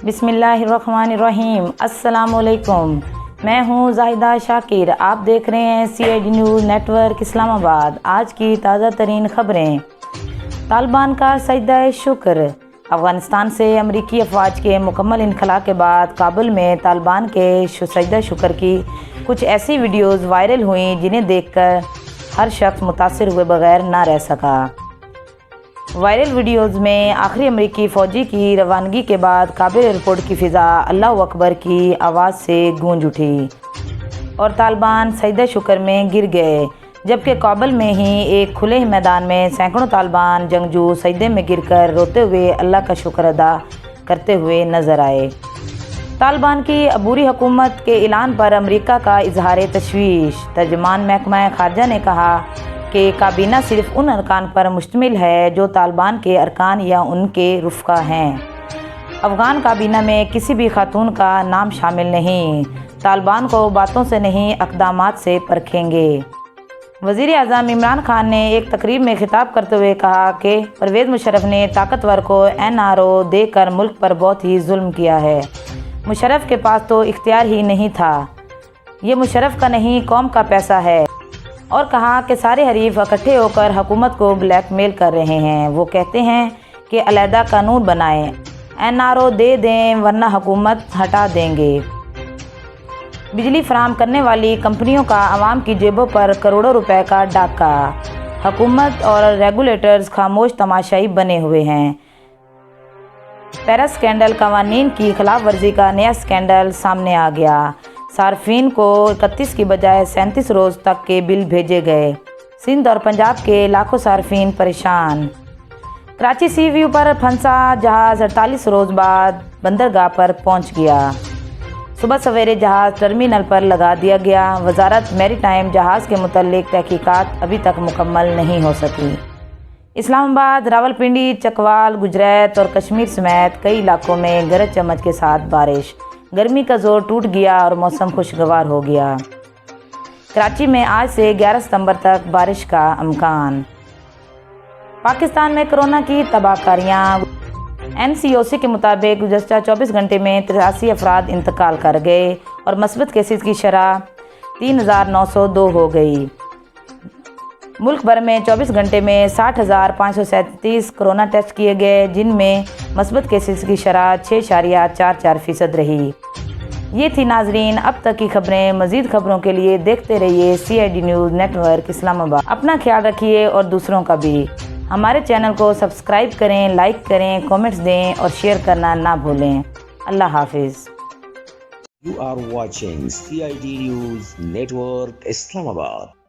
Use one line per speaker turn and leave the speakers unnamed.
بسم اللہ الرحمن الرحیم۔ السلام علیکم، میں ہوں زاہدہ شاکر، آپ دیکھ رہے ہیں CID نیوز نیٹ ورک اسلام آباد۔ آج کی تازہ ترین خبریں۔ طالبان کا سجدہ شکر۔ افغانستان سے امریکی افواج کے مکمل انخلا کے بعد کابل میں طالبان کے سجدہ شکر کی کچھ ایسی ویڈیوز وائرل ہوئیں جنہیں دیکھ کر ہر شخص متاثر ہوئے بغیر نہ رہ سکا۔ وائرل ویڈیوز میں آخری امریکی فوجی کی روانگی کے بعد کابل ایئرپورٹ کی فضا اللہ اکبر کی آواز سے گونج اٹھی اور طالبان سجدہ شکر میں گر گئے، جبکہ کابل میں ہی ایک کھلے میدان میں سینکڑوں طالبان جنگجو سجدے میں گر کر روتے ہوئے اللہ کا شکر ادا کرتے ہوئے نظر آئے۔ طالبان کی عبوری حکومت کے اعلان پر امریکہ کا اظہار تشویش۔ ترجمان محکمہ خارجہ نے کہا کہ کابینہ صرف ان ارکان پر مشتمل ہے جو طالبان کے ارکان یا ان کے رفقا ہیں۔ افغان کابینہ میں کسی بھی خاتون کا نام شامل نہیں۔ طالبان کو باتوں سے نہیں اقدامات سے پرکھیں گے۔ وزیر اعظم عمران خان نے ایک تقریب میں خطاب کرتے ہوئے کہا کہ پرویز مشرف نے طاقتور کو NRO دے کر ملک پر بہت ہی ظلم کیا ہے۔ مشرف کے پاس تو اختیار ہی نہیں تھا، یہ مشرف کا نہیں قوم کا پیسہ ہے، اور کہا کہ سارے حریف اکٹھے ہو کر حکومت کو بلیک میل کر رہے ہیں۔ وہ کہتے ہیں کہ علیحدہ قانون بنائیں، NRO دے دیں ورنہ حکومت ہٹا دیں گے۔ بجلی فراہم کرنے والی کمپنیوں کا عوام کی جیبوں پر کروڑوں روپے کا ڈاکہ۔ حکومت اور ریگولیٹرز خاموش تماشائی بنے ہوئے ہیں۔ پیرس اسکینڈل، قوانین کی خلاف ورزی کا نیا اسکینڈل سامنے آ گیا۔ صارفین کو 31 کی بجائے 37 روز تک کے بل بھیجے گئے۔ سندھ اور پنجاب کے لاکھوں صارفین پریشان۔ کراچی سی ویو پر پھنسا جہاز 48 روز بعد بندرگاہ پر پہنچ گیا۔ صبح سویرے جہاز ٹرمینل پر لگا دیا گیا۔ وزارت میری ٹائم جہاز کے متعلق تحقیقات ابھی تک مکمل نہیں ہو سکی۔ اسلام آباد، راولپنڈی، چکوال، گجرات اور کشمیر سمیت کئی علاقوں میں گرج چمک کے ساتھ بارش۔ گرمی کا زور ٹوٹ گیا اور موسم خوشگوار ہو گیا۔ کراچی میں آج سے 11 ستمبر تک بارش کا امکان۔ پاکستان میں کورونا کی تباہ کاریاں۔ NCOC کے مطابق گزشتہ 24 گھنٹے میں 83 افراد انتقال کر گئے اور مثبت کیسز کی شرح 3902 ہو گئی۔ ملک بھر میں 24 گھنٹے میں 60,537 کورونا ٹیسٹ کیے گئے، جن میں مثبت کیسز کی شرح 6.44% رہی۔ یہ تھی ناظرین اب تک کی خبریں۔ مزید خبروں کے لیے دیکھتے رہیے CID نیوز نیٹ ورک اسلام آباد۔ اپنا خیال رکھیے اور دوسروں کا بھی۔ ہمارے چینل کو سبسکرائب کریں، لائک کریں، کامنٹس دیں اور شیئر کرنا نہ بھولیں۔ اللہ حافظ۔
You are watching CID News Network Islamabad.